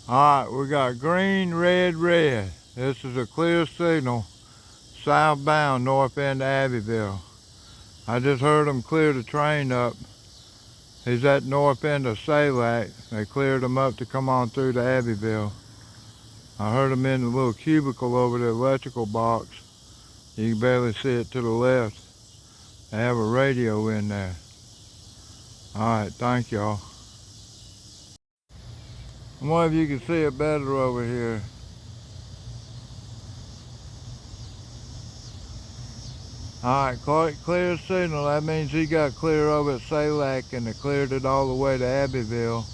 Alright, we got green, red, red. This is a clear signal southbound north end of Abbeville. I just heard them clear the train up. He's at north end of Salac. They cleared him up to come on through to Abbeville. I heard him in the little cubicle over the electrical box. You can barely see it to the left. They have a radio in there. Alright, thank y'all. I wonder if you can see it better over here. Alright, clear signal. That means he got clear over at Salac and they cleared it all the way to Abbeville.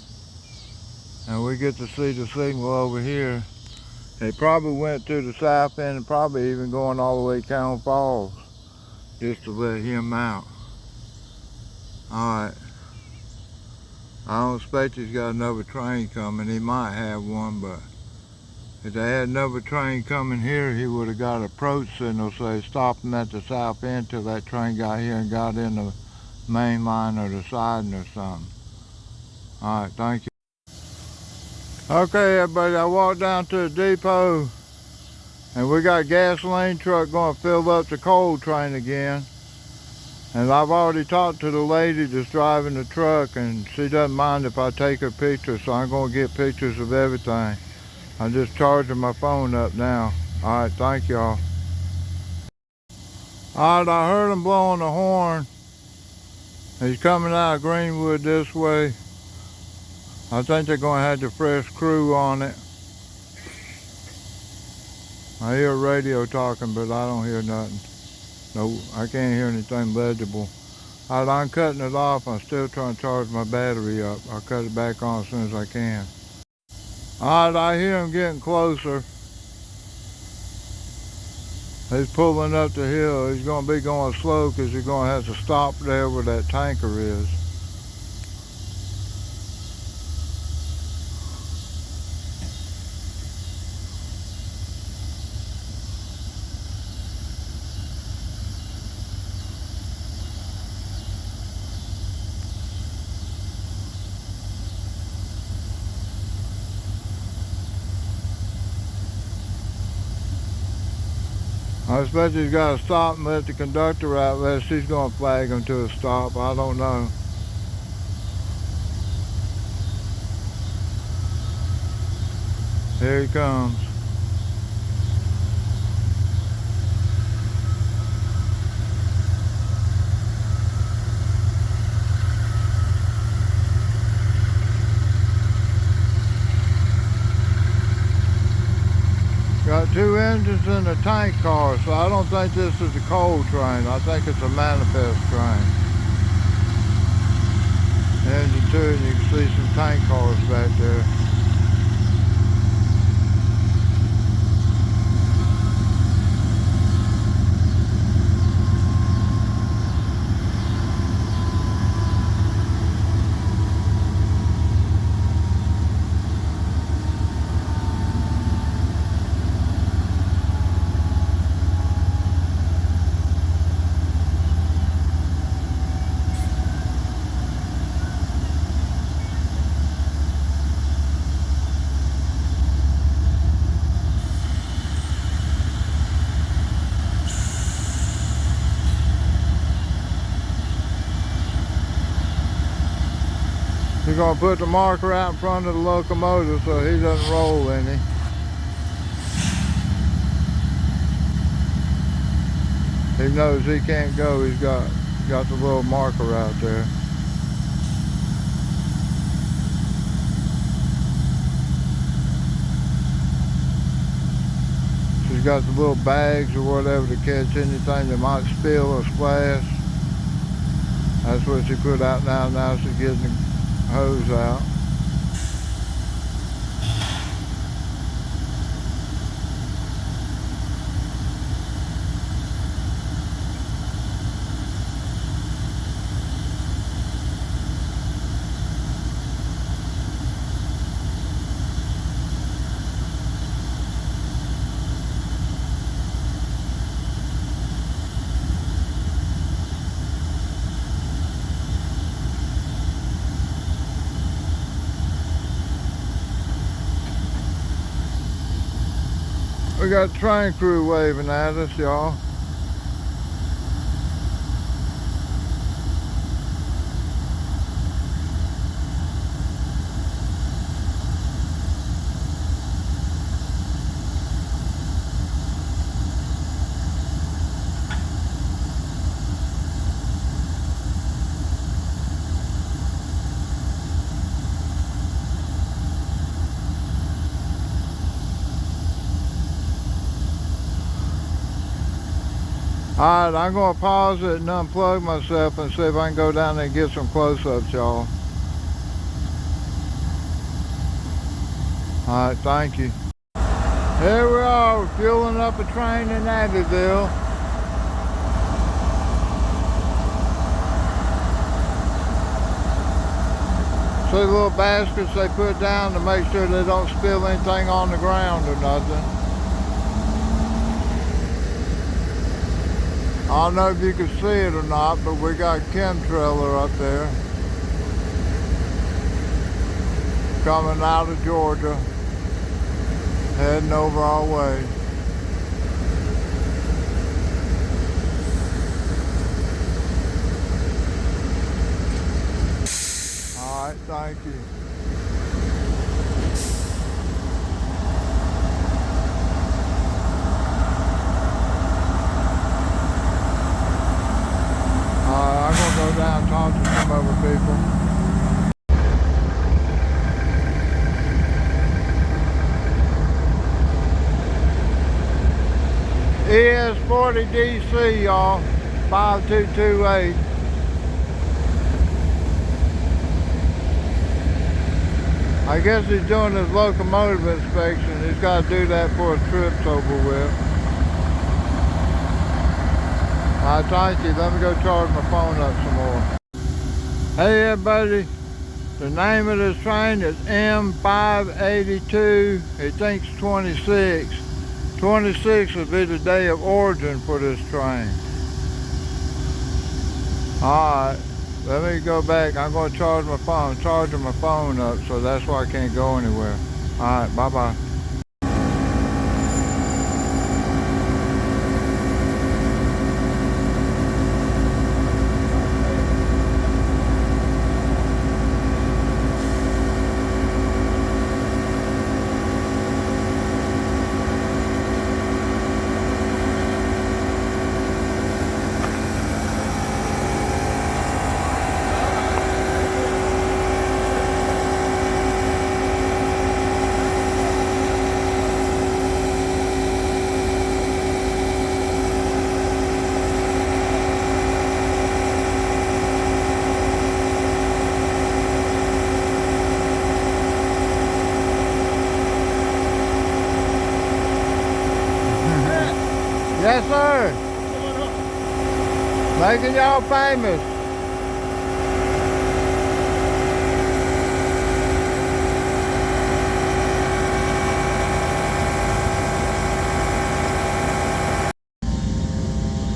And we get to see the signal over here. They probably went to the south end and probably even going all the way to Cowan Falls just to let him out. Alright. I don't expect he's got another train coming. He might have one, but if they had another train coming here, he would have got an approach signal, so he stopped him at the south end till that train got here and got in the main line or the siding or something. Alright, thank you. Okay, everybody, I walked down to the depot and we got a gasoline truck going to fill up the coal train again. And I've already talked to the lady that's driving the truck and she doesn't mind if I take her pictures, so I'm going to get pictures of everything. I'm just charging my phone up now. Alright, thank y'all. Alright, I heard him blowing the horn. He's coming out of Greenwood this way. I think they're going to have the fresh crew on it. I hear a radio talking, but I don't hear nothing. No, I can't hear anything legible. Alright, I'm cutting it off. I'm still trying to charge my battery up. I'll cut it back on as soon as I can. Alright, I hear him getting closer. He's pulling up the hill. He's going to be going slow because he's going to have to stop there where that tanker is. I expect he's got to stop and let the conductor out unless she's going to flag him to a stop. I don't know. Here he comes. Got two engines in a tank car, so I don't think this is a coal train. I think it's a manifest train. Engine 2, and you can see some tank cars back there. He's going to put the marker out in front of the locomotive so he doesn't roll any. He knows he can't go. He's got the little marker out there. She's got the little bags or whatever to catch anything that might spill or splash. That's what she put out now. Now she's getting the hose out. We got train crew waving at us, y'all. Alright, I'm going to pause it and unplug myself and see if I can go down there and get some close-ups, y'all. Alright, thank you. Here we are, fueling up a train in Abbeville. See the little baskets they put down to make sure they don't spill anything on the ground or nothing. I don't know if you can see it or not, but we got chemtrailer up there coming out of Georgia, heading over our way. All right, thank you. I'm gonna go down and talk to some other people. ES40 DC, y'all, 5228. I guess he's doing his locomotive inspection. He's got to do that before his trip's over with. All right, thank you. Let me go charge my phone up some more. Hey everybody, the name of this train is M582. He thinks 26. 26 will be the day of origin for this train. Alright, let me go back. I'm going to charge my phone. I'm charging my phone up, so that's why I can't go anywhere. Alright, bye-bye. Yes, sir. Making y'all famous.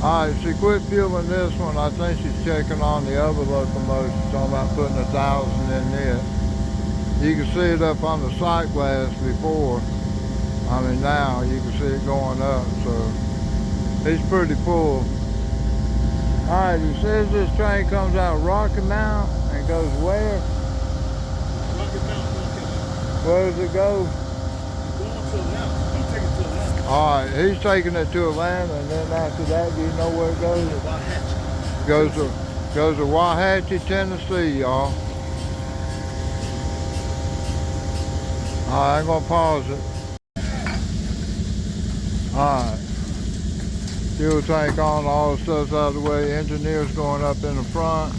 Alright, she quit fueling this one. I think she's checking on the other locomotive. She's talking about putting 1,000 in it. You can see it up on the sight glass before. I mean, now you can see it going up, so it's pretty full. Alright, it says this train comes out of Rocky Mount and goes where? Rocky Mount, Where does it go? going to Atlanta. I'm taking it to Atlanta. Alright, he's taking it to Atlanta, and then after that, do you know where it goes? Waxahachie. Goes to Waxahachie, Tennessee, y'all. Alright, I'm gonna pause it. Alright. Fuel tank on, all the stuff's out of the way. Engineer's going up in the front.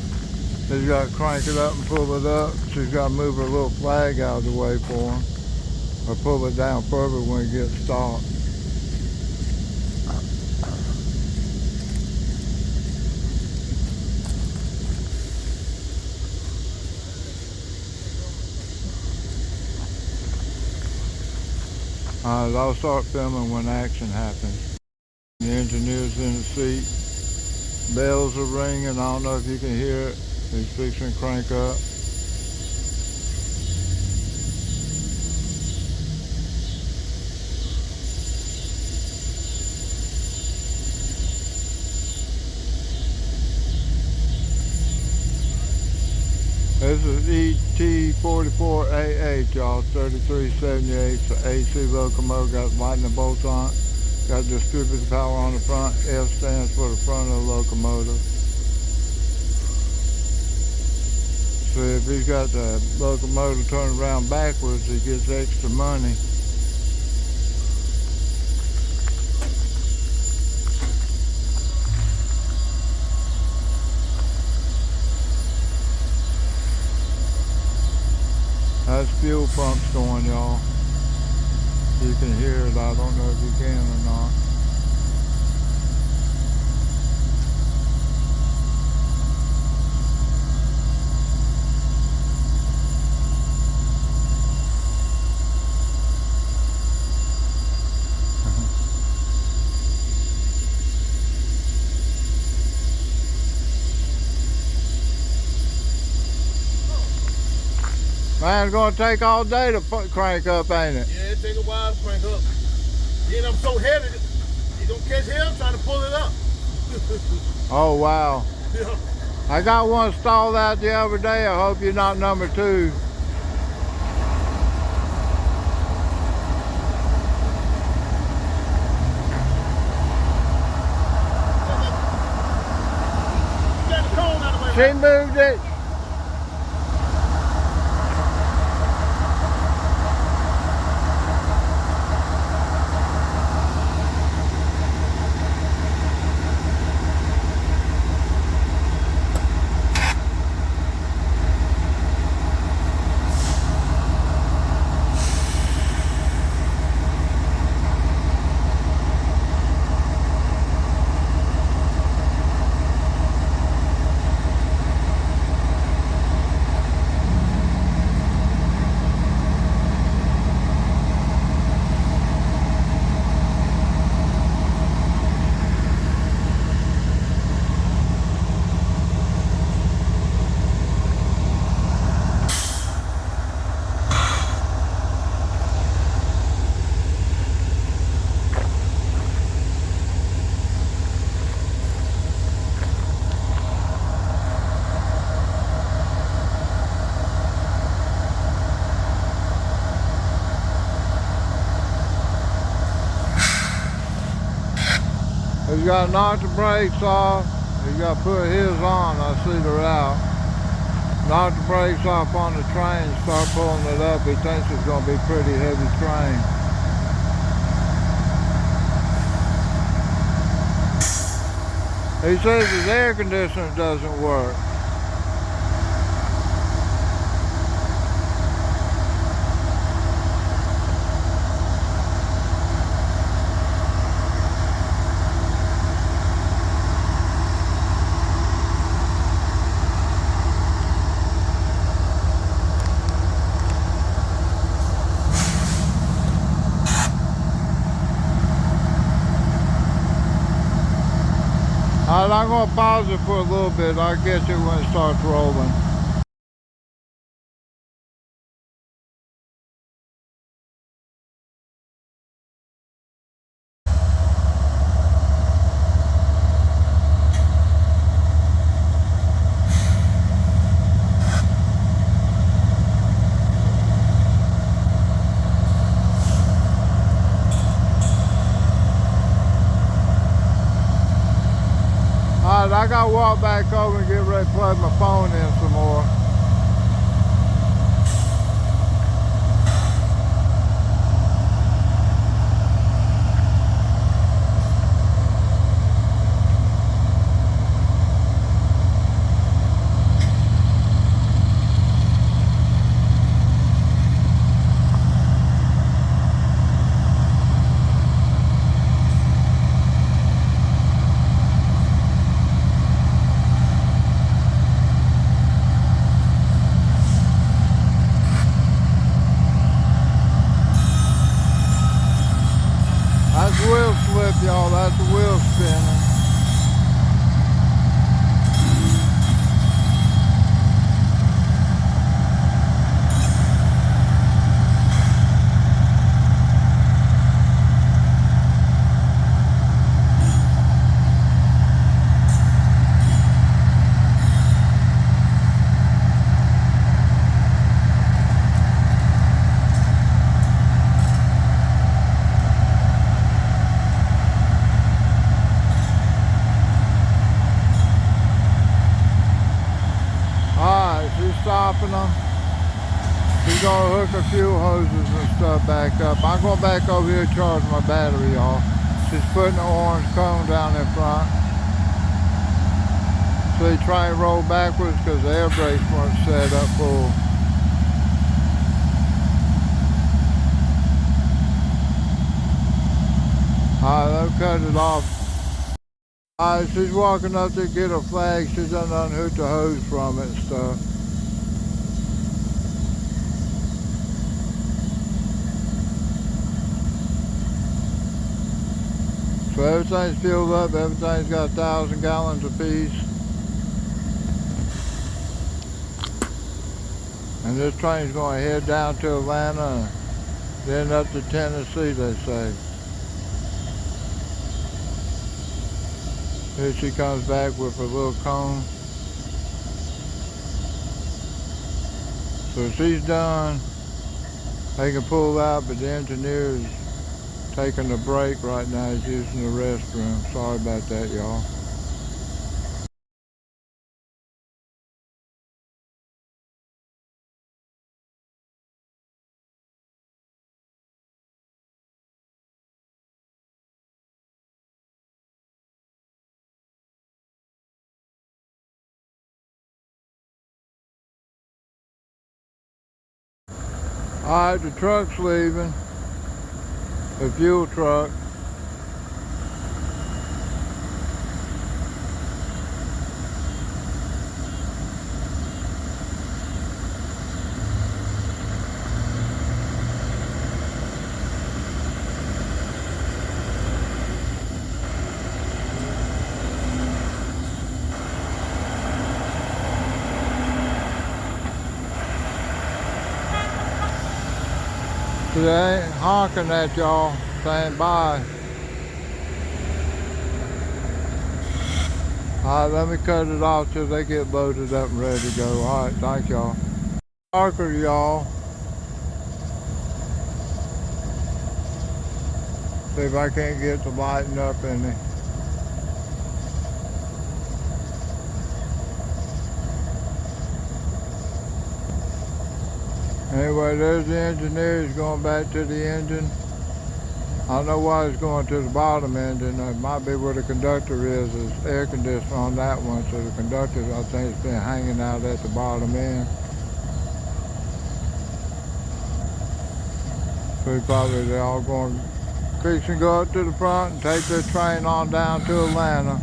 He's got to crank it up and pull it up. She's got to move her little flag out of the way for him. Or pull it down further when it gets stopped. Alright, I'll start filming when action happens. The engineer's in the seat. Bells are ringing. I don't know if you can hear it. He's fixing to crank up. This is ET44AH, y'all, 3378. It's an AC locomotive, got lightning bolts on it. Got distributed power on the front. F stands for the front of the locomotive. So if he's got the locomotive turned around backwards, he gets extra money. That's fuel pumps going, y'all. You can hear it. I don't know if you can or not. Man, it's gonna take all day to crank up, ain't it? Yeah, it take a while to crank up. Then I'm so heavy, you gonna catch hell trying to pull it up. Oh, wow. Yeah. I got one stalled out the other day. I hope you're not number two. Get the cone out of the way. She moved it. He's got to knock the brakes off. He's got to put his on. I see they're out. Knock the brakes off on the train, start pulling it up. He thinks it's going to be a pretty heavy train. He says his air conditioner doesn't work. All right, I'm going to pause it for a little bit. I'll catch it when it starts rolling. All right, I got to walk back over and get ready to plug my phone in some more. he's gonna hook a fuel hoses and stuff back up. I'm going back over here to charge my battery, y'all. She's putting the orange cone down in front. So he try and roll backwards because the air brakes weren't set up full. Alright, let me cut it off. Alright, she's walking up to get her flag. She doesn't unhook the hose from it and stuff. So everything's filled up, everything's got 1,000 gallons apiece. And this train's going to head down to Atlanta and then up to Tennessee, they say. Here she comes back with a little cone. So she's done. They can pull out, but the engineer is taking a break right now. He's using the restroom. Sorry about that, y'all. Alright, the truck's leaving. The fuel truck. So they ain't honking at y'all, saying bye. Alright, let me cut it off till they get loaded up and ready to go. Alright, thank y'all. Darker, y'all. See if I can't get the lighting up in it. Anyway, there's the engineer. He's going back to the engine. I don't know why he's going to the bottom engine. It might be where the conductor is. There's air conditioner on that one, so the conductor, I think, has been hanging out at the bottom end. So they're all going fix and go up to the front and take their train on down to Atlanta.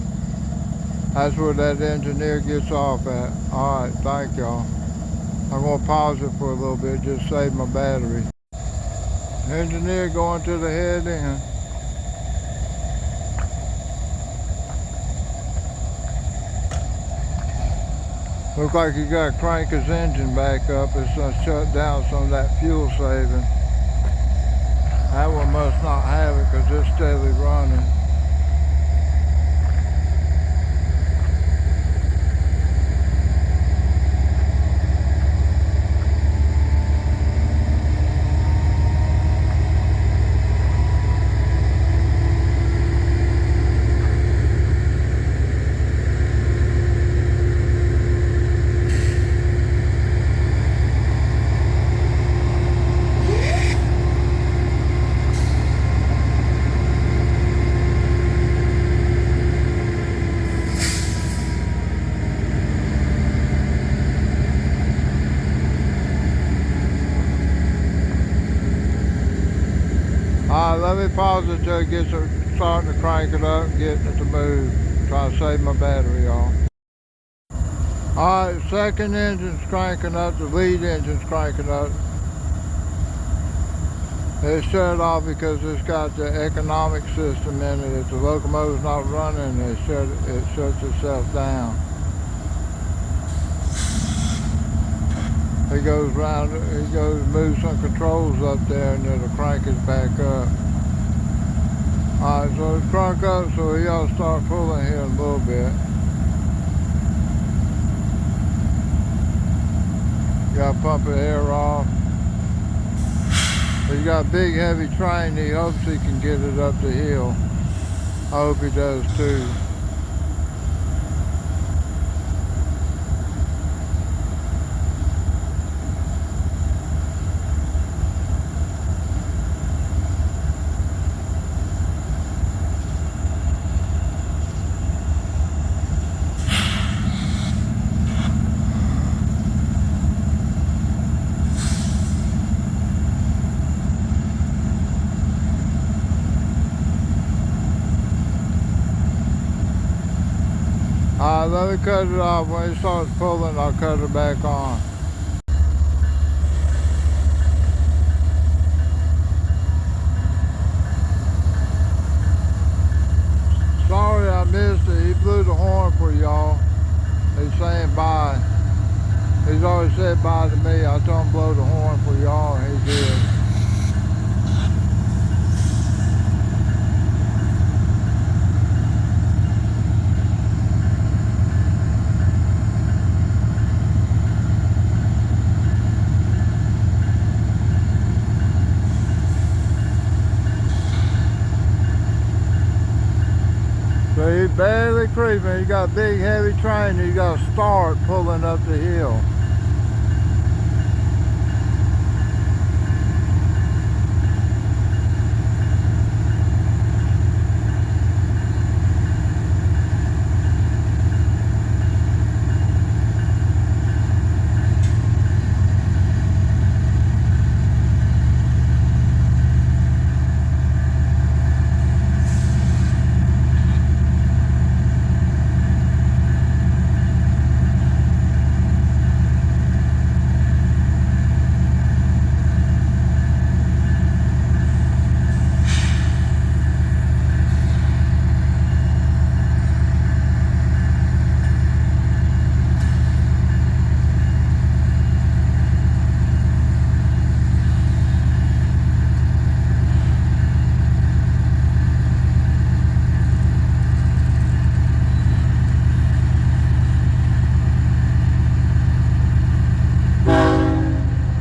That's where that engineer gets off at. Alright, thank y'all. I'm going to pause it for a little bit, just save my battery. Engineer going to the head end. Looks like he got to crank his engine back up. It's going to shut down some of that fuel saving. That one must not have it because it's steadily running. Let me pause it till it gets starting to crank it up, getting it to move. Trying to save my battery, y'all. Alright, second engine's cranking up, the lead engine's cranking up. They shut it off because it's got the economic system in it. If the locomotive's not running, it shuts itself down. He goes around, moves some controls up there and it'll crank it back up. Alright, so it's cranked up, so he ought to start pulling here in a little bit. Got to pump the air off. He's got a big heavy train, he hopes he can get it up the hill. I hope he does too. Alright, let me cut it off. When it starts pulling, I'll cut it back on. Sorry I missed it. He blew the horn for y'all. He's saying bye. He's always said bye to me. I told him blow the horn for y'all, and he did. So he's barely creeping. He got a big heavy train. He got to start pulling up the hill.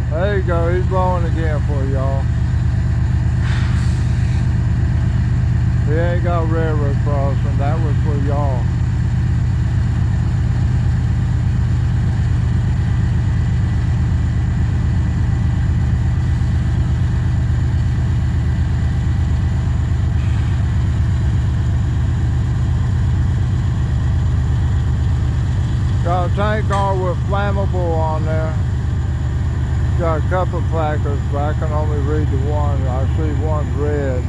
There you go, he's blowing again for y'all. He ain't got railroad crossing, that was for y'all. Got a tank car with flammable on there. Got a couple of placards, but I can only read the one. I see one's red.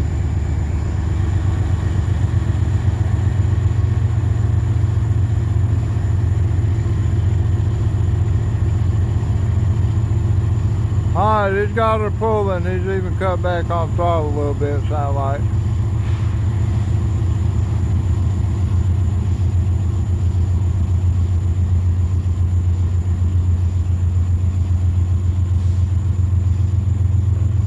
Alright, he's got her pulling. He's even cut back on throttle a little bit, sound like.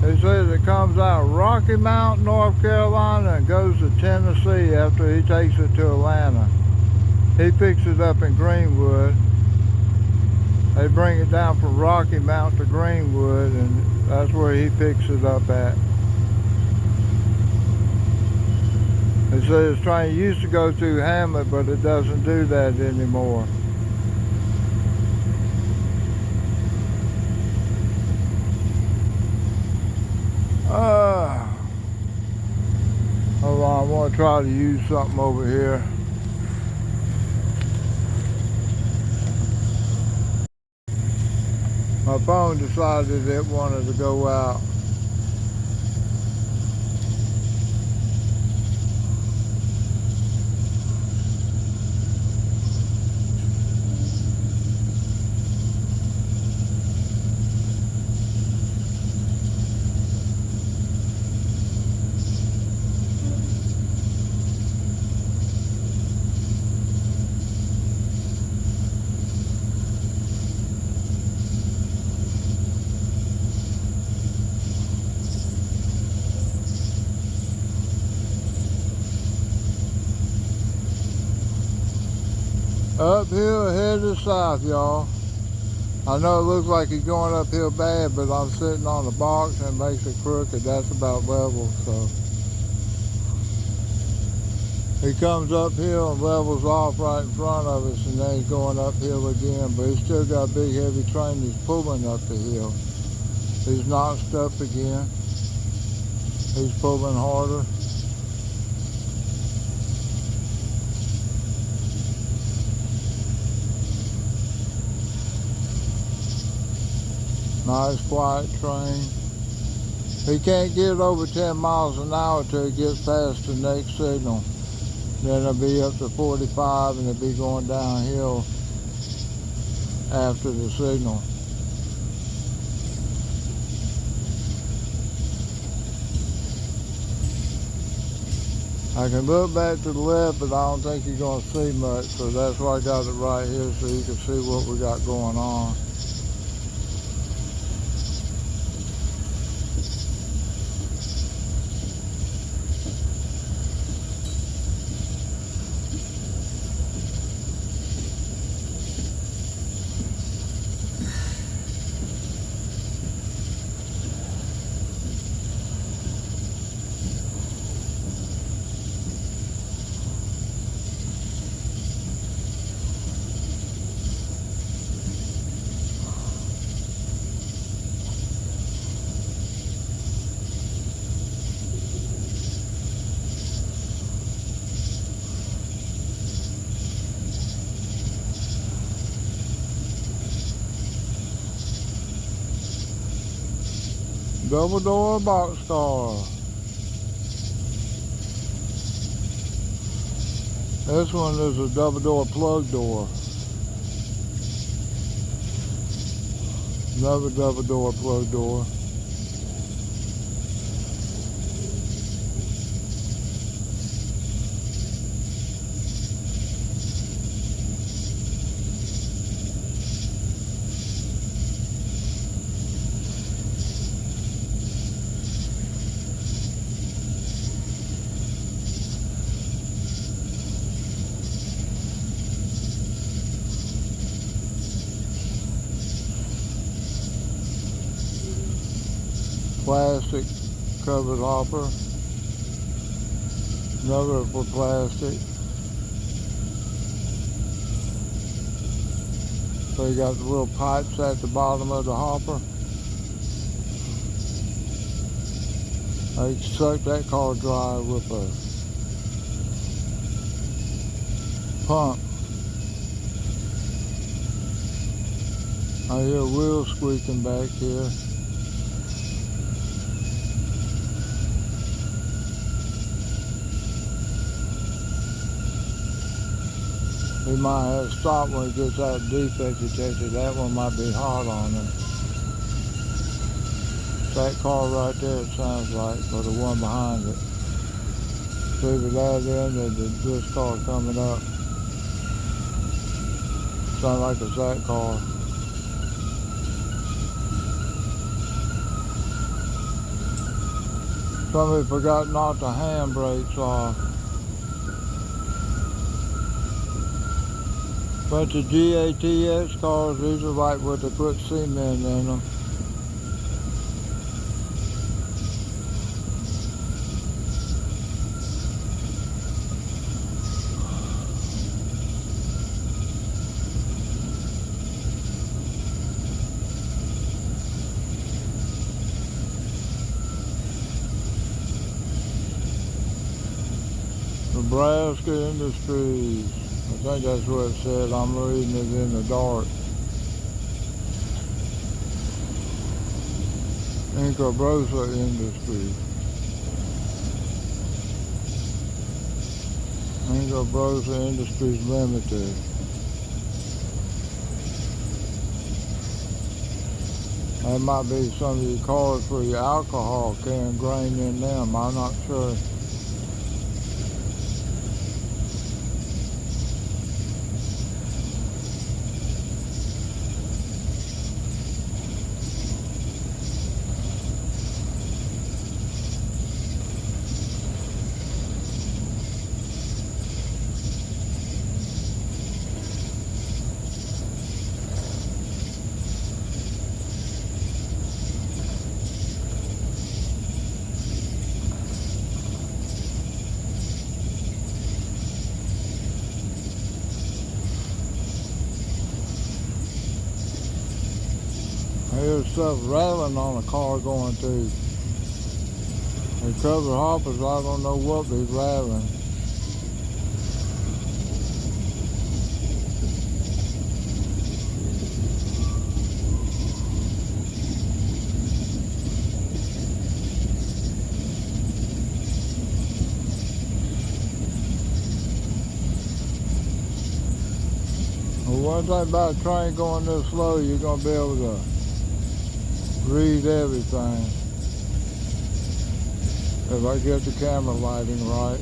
He says it comes out of Rocky Mount, North Carolina, and goes to Tennessee after he takes it to Atlanta. He picks it up in Greenwood. They bring it down from Rocky Mount to Greenwood, and that's where he picks it up at. He says his train used to go through Hamlet, but it doesn't do that anymore. Hold on, I want to try to use something over here. My phone decided it wanted to go out. Uphill, headed south, y'all. I know it looks like he's going uphill bad, but I'm sitting on the box and it makes it crooked. That's about level, so. He comes uphill and levels off right in front of us, and then he's going uphill again, but he's still got a big heavy train he's pulling up the hill. He's notched up again. He's pulling harder. Nice quiet train. He can't get over 10 miles an hour till he gets past the next signal. Then it'll be up to 45 and it'll be going downhill after the signal. I can look back to the left, but I don't think you're going to see much, so that's why I got it right here so you can see what we got going on. Double door boxcar. This one is a double door plug door. Another double door plug door. Plastic covered hopper. Another for plastic. So you got the little pipes at the bottom of the hopper. I suck that car dry with a pump. I hear a wheel squeaking back here. He might have to stop when he gets out deep agitated. That one might be hot on him. That car right there, it sounds like, or the one behind it. See the that end of this car coming up. Sounds like it's that car. Somebody forgot to knock the handbrakes off. Bunch of GATX cars, these are like what they put cement in them. Nebraska Industries. I think that's what it said. I'm reading it in the dark. Incobrosa Industries. Incobrosa Industries Limited. That might be some of your cars for your alcohol can grain in them. I'm not sure. There's stuff rattling on a car going through. The covered hoppers, I don't know what be rattling. one thing about a train going this slow, you're going to be able to read everything. If I get the camera lighting right.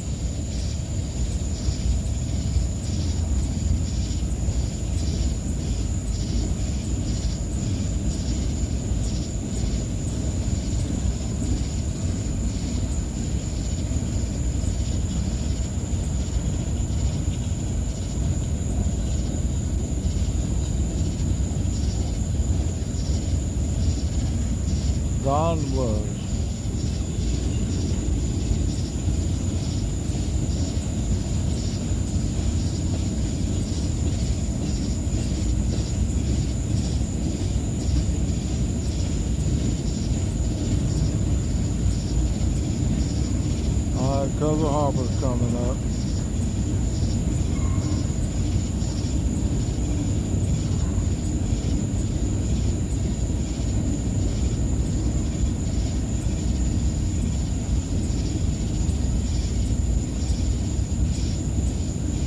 Gondolas. All right, cover hoppers coming up.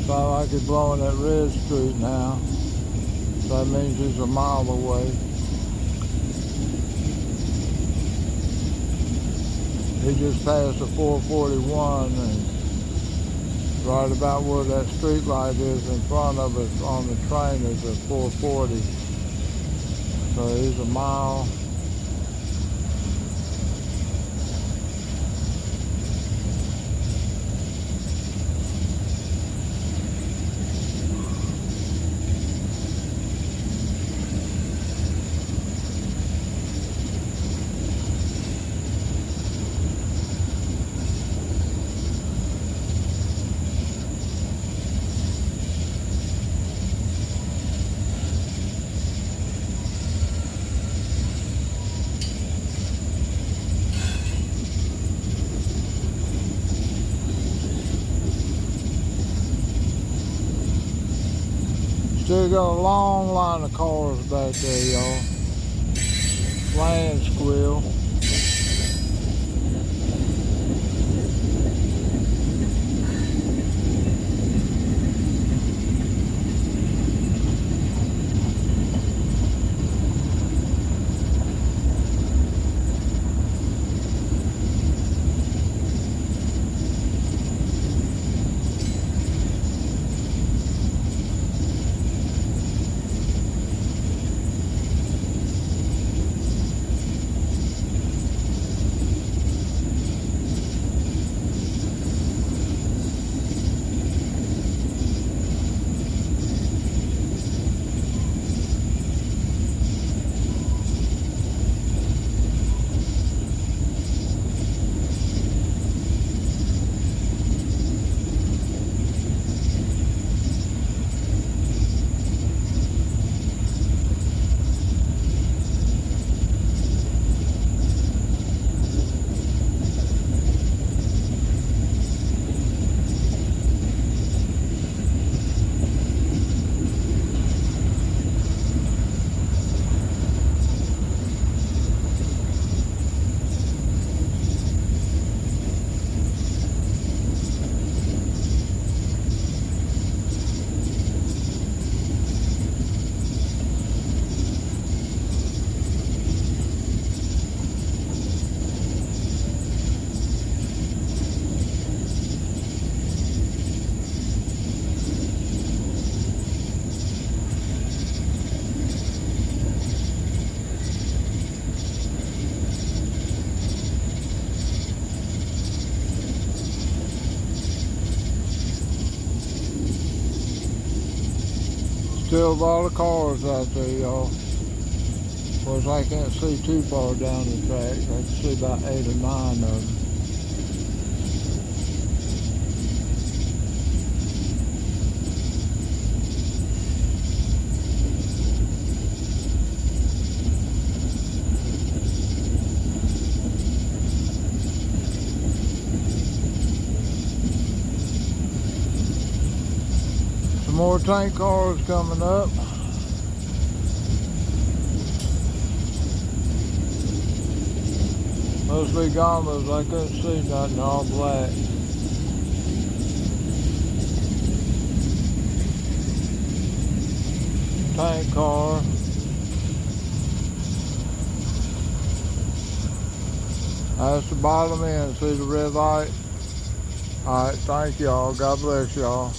Sound like he's blowing that red street now. So that means he's a mile away. He just passed the 441 and right about where that street light is in front of us on the train is at 440. So he's a mile. Still got a long line of cars back there, y'all. Land squeal. Still a lot of cars out there, y'all. Of course, I can't see too far down the track. I can see about 8 or 9 of them. Some more tank cars coming up. Mostly gondolas, I couldn't see nothing, all black. tank car. That's the bottom end. See the red light? All right, thank y'all. God bless y'all.